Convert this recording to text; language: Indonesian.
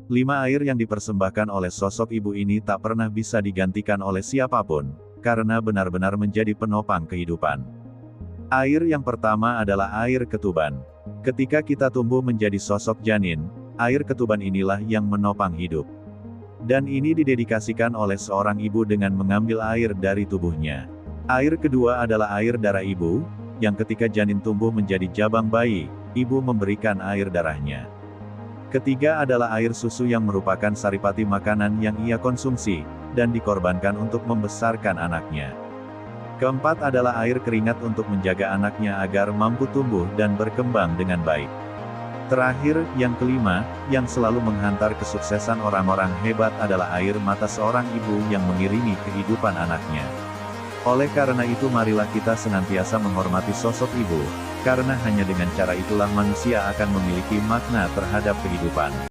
5 air yang dipersembahkan oleh sosok ibu ini tak pernah bisa digantikan oleh siapapun, karena benar-benar menjadi penopang kehidupan. Air yang pertama adalah air ketuban. Ketika kita tumbuh menjadi sosok janin, air ketuban inilah yang menopang hidup. Dan ini didedikasikan oleh seorang ibu dengan mengambil air dari tubuhnya. Air kedua adalah air darah ibu, yang ketika janin tumbuh menjadi jabang bayi, ibu memberikan air darahnya. Ketiga adalah air susu yang merupakan saripati makanan yang ia konsumsi, dan dikorbankan untuk membesarkan anaknya. Keempat adalah air keringat untuk menjaga anaknya agar mampu tumbuh dan berkembang dengan baik. Terakhir, yang kelima, yang selalu menghantar kesuksesan orang-orang hebat adalah air mata seorang ibu yang mengiringi kehidupan anaknya. Oleh karena itu marilah kita senantiasa menghormati sosok ibu, karena hanya dengan cara itulah manusia akan memiliki makna terhadap kehidupan.